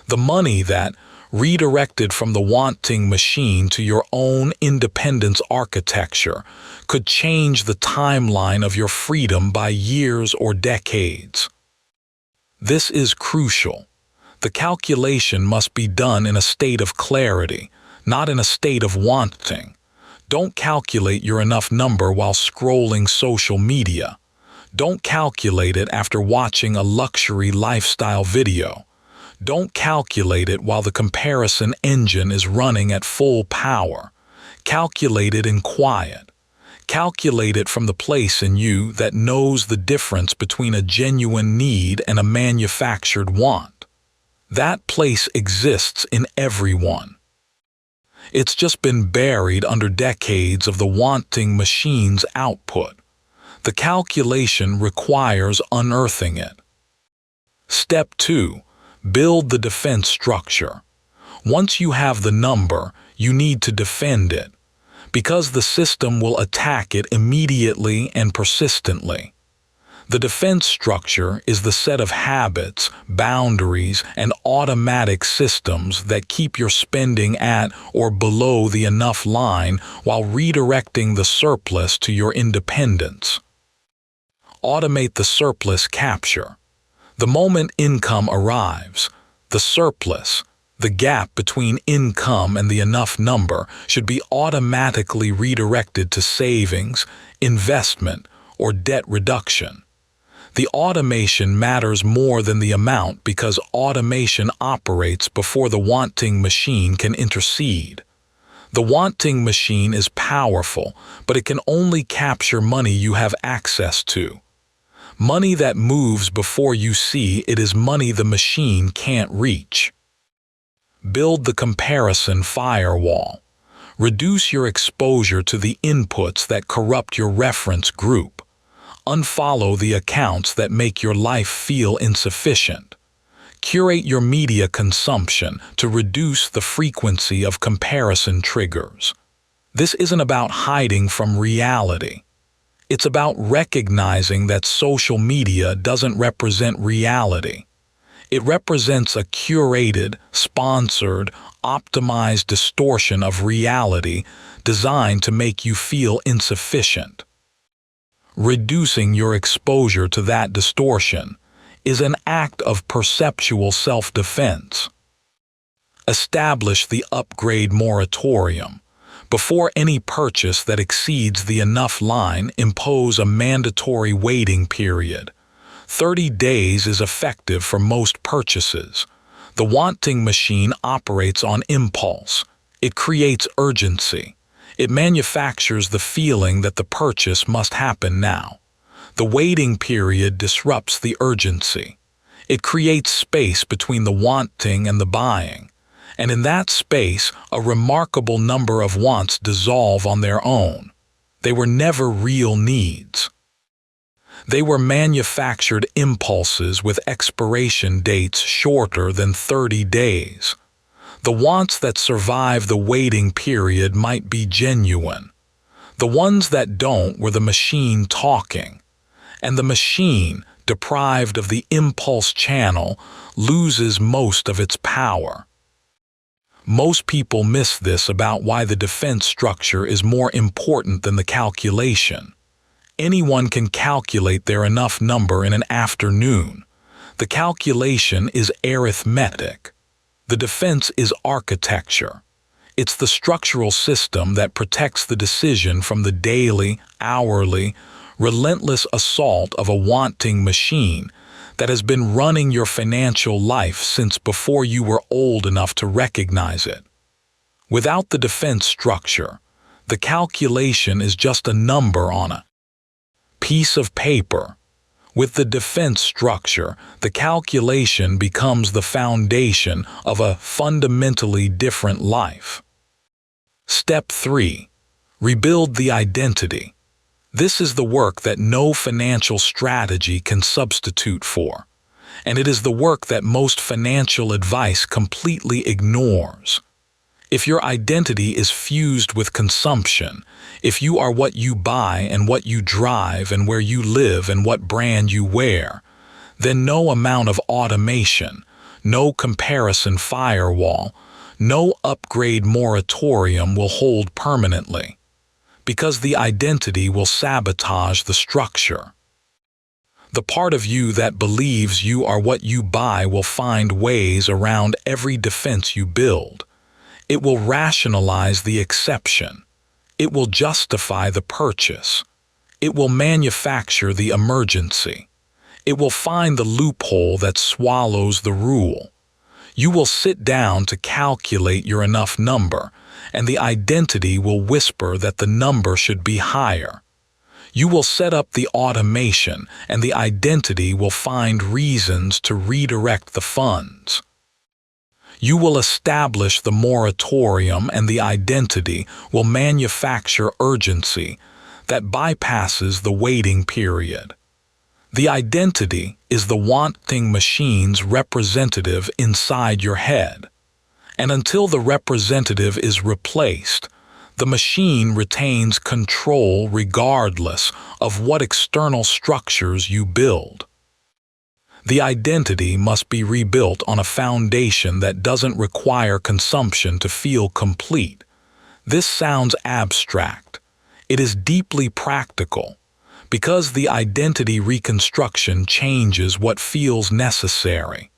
The money that, redirected from the wanting machine to your own independence architecture, could change the timeline of your freedom by years or decades. This is crucial. The calculation must be done in a state of clarity, not in a state of wanting. Don't calculate your enough number while scrolling social media. Don't calculate it after watching a luxury lifestyle video. Don't calculate it while the comparison engine is running at full power. Calculate it in quiet. Calculate it from the place in you that knows the difference between a genuine need and a manufactured want. That place exists in everyone. It's just been buried under decades of the wanting machine's output. The calculation requires unearthing it. Step 2. Build the defense structure. Once you have the number, you need to defend it, because the system will attack it immediately and persistently. The defense structure is the set of habits, boundaries, and automatic systems that keep your spending at or below the enough line while redirecting the surplus to your independence. Automate the surplus capture. The moment income arrives, the surplus, the gap between income and the enough number, should be automatically redirected to savings, investment, or debt reduction. The automation matters more than the amount because automation operates before the wanting machine can intercede. The wanting machine is powerful, but it can only capture money you have access to. Money that moves before you see it is money the machine can't reach. Build the comparison firewall. Reduce your exposure to the inputs that corrupt your reference group. Unfollow the accounts that make your life feel insufficient. Curate your media consumption to reduce the frequency of comparison triggers. This isn't about hiding from reality. It's about recognizing that social media doesn't represent reality. It represents a curated, sponsored, optimized distortion of reality designed to make you feel insufficient. Reducing your exposure to that distortion is an act of perceptual self-defense. Establish the upgrade moratorium. Before any purchase that exceeds the enough line, impose a mandatory waiting period. 30 days is effective for most purchases. The wanting machine operates on impulse. It creates urgency. It manufactures the feeling that the purchase must happen now. The waiting period disrupts the urgency. It creates space between the wanting and the buying. And in that space, a remarkable number of wants dissolve on their own. They were never real needs. They were manufactured impulses with expiration dates shorter than 30 days. The wants that survive the waiting period might be genuine. The ones that don't were the machine talking. And the machine, deprived of the impulse channel, loses most of its power. Most people miss this about why the defense structure is more important than the calculation. Anyone can calculate their enough number in an afternoon. The calculation is arithmetic. The defense is architecture. It's the structural system that protects the decision from the daily, hourly, relentless assault of a wanting machine that has been running your financial life since before you were old enough to recognize it. Without the defense structure, the calculation is just a number on a piece of paper. With the defense structure, the calculation becomes the foundation of a fundamentally different life. Step 3. Rebuild the identity. This is the work that no financial strategy can substitute for, and it is the work that most financial advice completely ignores. If your identity is fused with consumption, if you are what you buy and what you drive and where you live and what brand you wear, then no amount of automation, no comparison firewall, no upgrade moratorium will hold permanently, because the identity will sabotage the structure. The part of you that believes you are what you buy will find ways around every defense you build. It will rationalize the exception. It will justify the purchase. It will manufacture the emergency. It will find the loophole that swallows the rule. You will sit down to calculate your enough number, and the identity will whisper that the number should be higher. You will set up the automation, and the identity will find reasons to redirect the funds. You will establish the moratorium, and the identity will manufacture urgency that bypasses the waiting period. The identity is the wanting machine's representative inside your head, and until the representative is replaced, the machine retains control regardless of what external structures you build. The identity must be rebuilt on a foundation that doesn't require consumption to feel complete. This sounds abstract. It is deeply practical, because the identity reconstruction changes what feels necessary,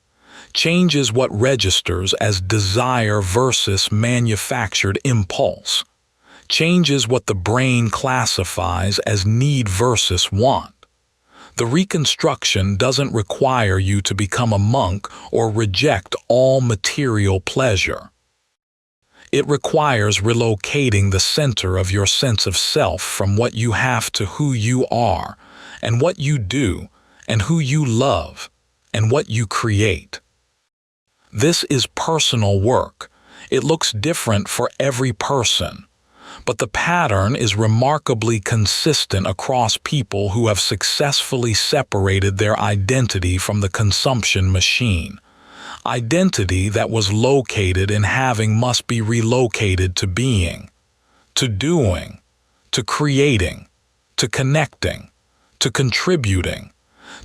changes what registers as desire versus manufactured impulse, changes what the brain classifies as need versus want. The reconstruction doesn't require you to become a monk or reject all material pleasure. It requires relocating the center of your sense of self from what you have to who you are, and what you do, and who you love, and what you create. This is personal work. It looks different for every person, but the pattern is remarkably consistent across people who have successfully separated their identity from the consumption machine. Identity that was located in having must be relocated to being, to doing, to creating, to connecting, to contributing,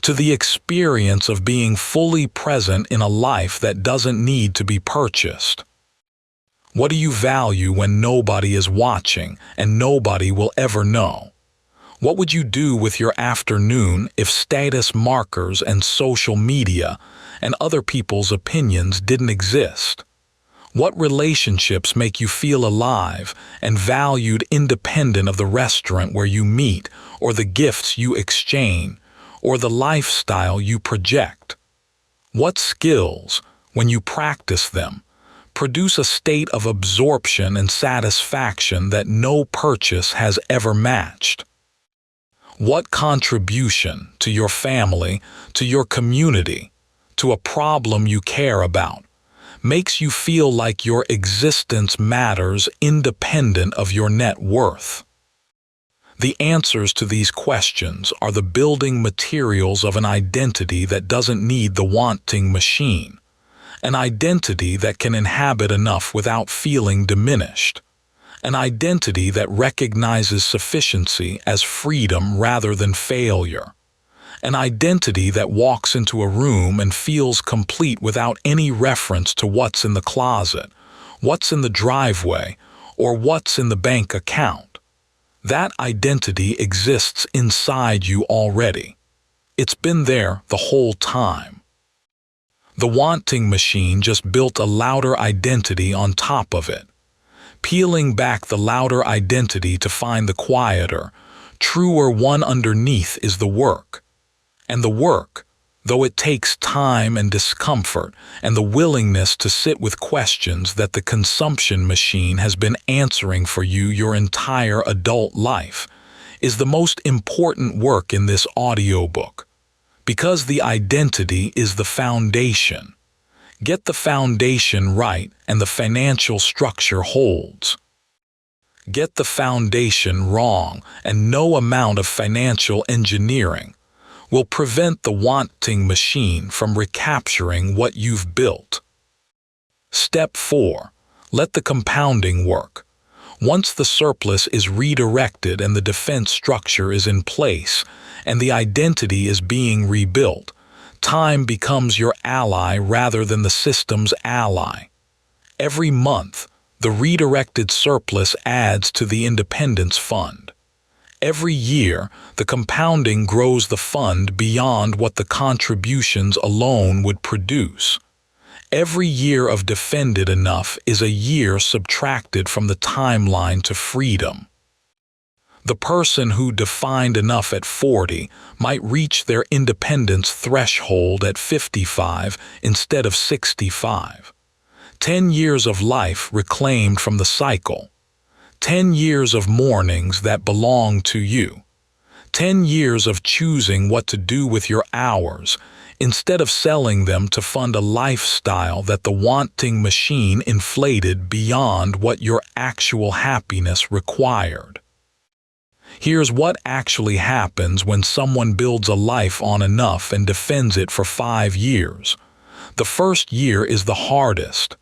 to the experience of being fully present in a life that doesn't need to be purchased. What do you value when nobody is watching and nobody will ever know? What would you do with your afternoon if status markers and social media and other people's opinions didn't exist? What relationships make you feel alive and valued independent of the restaurant where you meet, or the gifts you exchange, or the lifestyle you project? What skills, when you practice them, produce a state of absorption and satisfaction that no purchase has ever matched? What contribution to your family, to your community, to a problem you care about, makes you feel like your existence matters independent of your net worth? The answers to these questions are the building materials of an identity that doesn't need the wanting machine, an identity that can inhabit enough without feeling diminished, an identity that recognizes sufficiency as freedom rather than failure, an identity that walks into a room and feels complete without any reference to what's in the closet, what's in the driveway, or what's in the bank account. That identity exists inside you already. It's been there the whole time. The wanting machine just built a louder identity on top of it. Peeling back the louder identity to find the quieter, truer one underneath is the work. And the work, though it takes time and discomfort and the willingness to sit with questions that the consumption machine has been answering for you your entire adult life, is the most important work in this audiobook. Because the identity is the foundation. Get the foundation right and the financial structure holds. Get the foundation wrong and no amount of financial engineering will prevent the wanting machine from recapturing what you've built. Step 4. Let the compounding work. Once the surplus is redirected and the defense structure is in place and the identity is being rebuilt, time becomes your ally rather than the system's ally. Every month, the redirected surplus adds to the independence fund. Every year, the compounding grows the fund beyond what the contributions alone would produce. Every year of defended enough is a year subtracted from the timeline to freedom. The person who defined enough at 40 might reach their independence threshold at 55 instead of 65. 10 years of life reclaimed from the cycle. 10 years of mornings that belong to you. 10 years of choosing what to do with your hours instead of selling them to fund a lifestyle that the wanting machine inflated beyond what your actual happiness required. Here's what actually happens when someone builds a life on enough and defends it for 5 years. The first year is the hardest.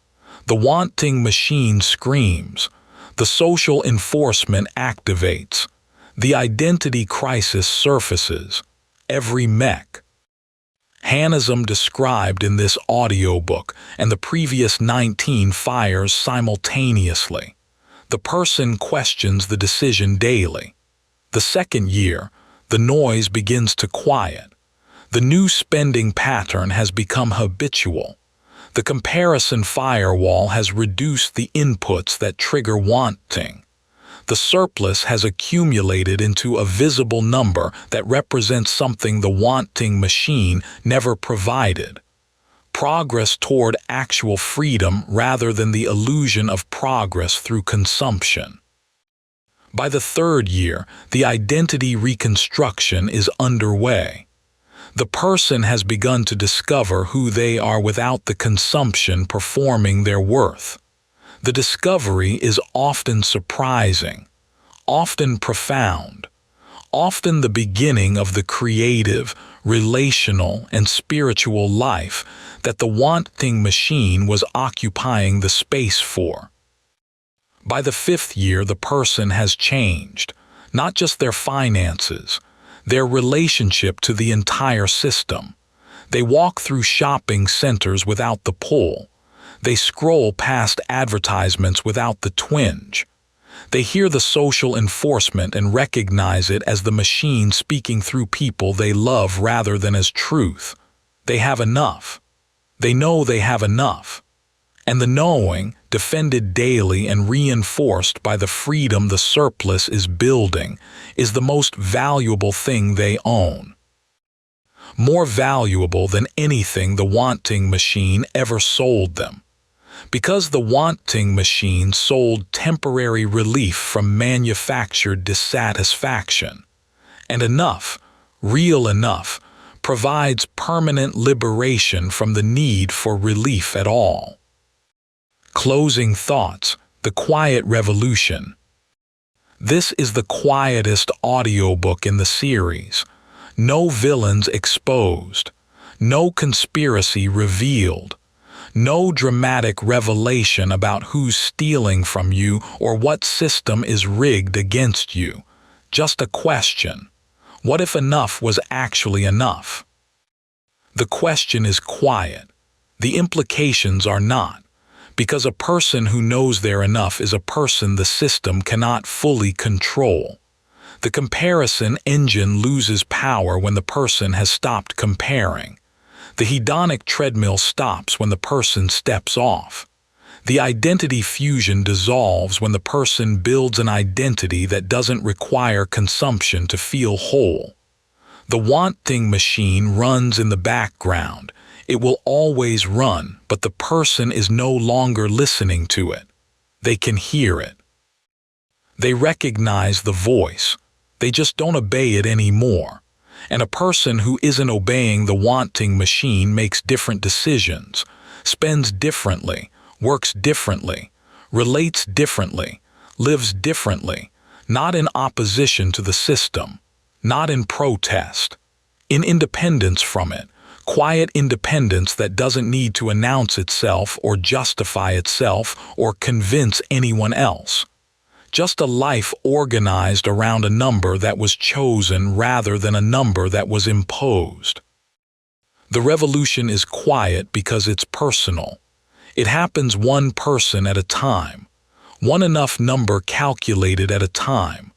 The wanting machine screams. The social enforcement activates. The identity crisis surfaces. Every mech. Hanism described in this audiobook and the previous 19 fires simultaneously. The person questions the decision daily. The second year, the noise begins to quiet. The new spending pattern has become habitual. The comparison firewall has reduced the inputs that trigger wanting. The surplus has accumulated into a visible number that represents something the wanting machine never provided. Progress toward actual freedom rather than the illusion of progress through consumption. By the third year, the identity reconstruction is underway. The person has begun to discover who they are without the consumption performing their worth. The discovery is often surprising, often profound, often the beginning of the creative, relational, and spiritual life that the wanting machine was occupying the space for. By the fifth year, the person has changed, not just their finances, their relationship to the entire system. They walk through shopping centers without the pull. They scroll past advertisements without the twinge. They hear the social enforcement and recognize it as the machine speaking through people they love rather than as truth. They have enough. They know they have enough. And the knowing, defended daily and reinforced by the freedom the surplus is building, is the most valuable thing they own. More valuable than anything the wanting machine ever sold them. Because the wanting machine sold temporary relief from manufactured dissatisfaction. And enough, real enough, provides permanent liberation from the need for relief at all. Closing thoughts, the quiet revolution. This is the quietest audiobook in the series. No villains exposed. No conspiracy revealed. No dramatic revelation about who's stealing from you or what system is rigged against you. Just a question. What if enough was actually enough? The question is quiet. The implications are not. Because a person who knows they're enough is a person the system cannot fully control. The comparison engine loses power when the person has stopped comparing. The hedonic treadmill stops when the person steps off. The identity fusion dissolves when the person builds an identity that doesn't require consumption to feel whole. The wanting machine runs in the background. It will always run, but the person is no longer listening to it. They can hear it. They recognize the voice. They just don't obey it anymore. And a person who isn't obeying the wanting machine makes different decisions, spends differently, works differently, relates differently, lives differently, not in opposition to the system, not in protest, in independence from it. Quiet independence that doesn't need to announce itself or justify itself or convince anyone else. Just a life organized around a number that was chosen rather than a number that was imposed. The revolution is quiet because it's personal. It happens one person at a time, one enough number calculated at a time,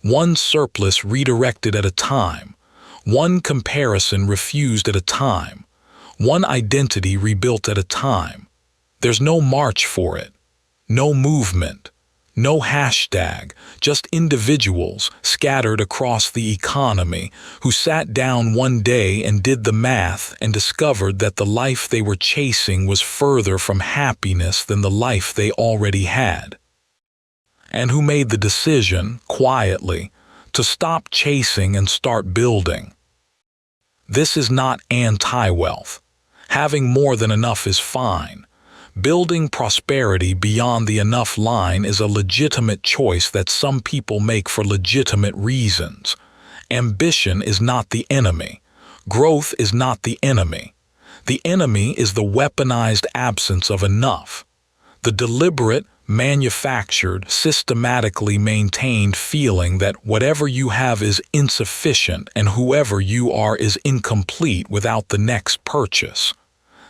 one surplus redirected at a time, one comparison refused at a time, one identity rebuilt at a time. There's no march for it, no movement, no hashtag, just individuals scattered across the economy who sat down one day and did the math and discovered that the life they were chasing was further from happiness than the life they already had. And who made the decision, quietly, to stop chasing and start building. This is not anti-wealth. Having more than enough is fine. Building prosperity beyond the enough line is a legitimate choice that some people make for legitimate reasons. Ambition is not the enemy. Growth is not the enemy. The enemy is the weaponized absence of enough. The deliberate, manufactured, systematically maintained feeling that whatever you have is insufficient and whoever you are is incomplete without the next purchase.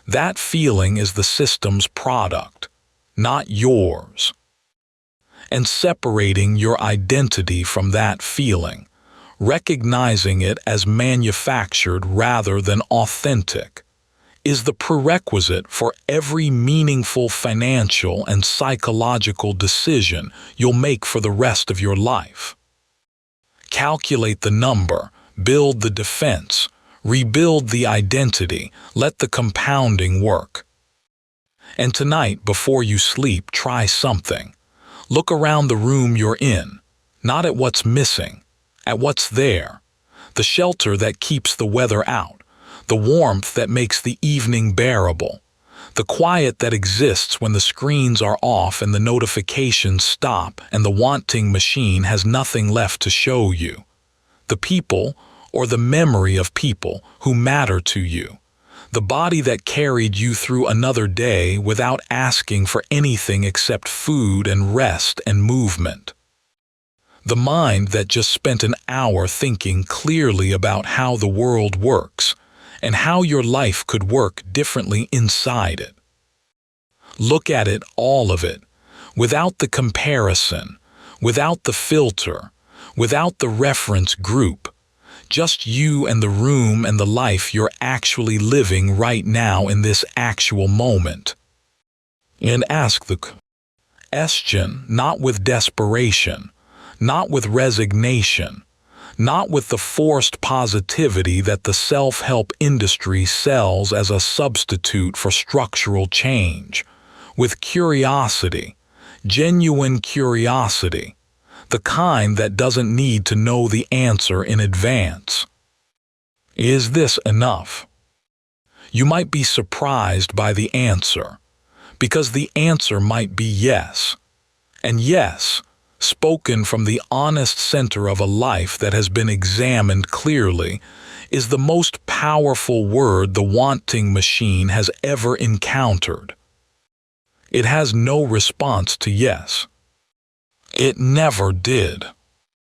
That feeling is the system's product, not yours. And separating your identity from that feeling, recognizing it as manufactured rather than authentic, is the prerequisite for every meaningful financial and psychological decision you'll make for the rest of your life. Calculate the number, build the defense, rebuild the identity, let the compounding work. And tonight, before you sleep, try something. Look around the room you're in, not at what's missing, at what's there. The shelter that keeps the weather out, the warmth that makes the evening bearable, the quiet that exists when the screens are off and the notifications stop and the wanting machine has nothing left to show you. The people, or the memory of people who matter to you. The body that carried you through another day without asking for anything except food and rest and movement. The mind that just spent an hour thinking clearly about how the world works and how your life could work differently inside it. Look at it, all of it, without the comparison, without the filter, without the reference group. Just you and the room and the life you're actually living right now in this actual moment. And ask the question, not with desperation, not with resignation, not with the forced positivity that the self-help industry sells as a substitute for structural change, with curiosity, genuine curiosity, the kind that doesn't need to know the answer in advance. Is this enough? You might be surprised by the answer, because the answer might be yes. And yes, spoken from the honest center of a life that has been examined clearly, is the most powerful word the wanting machine has ever encountered. It has no response to yes. It never did.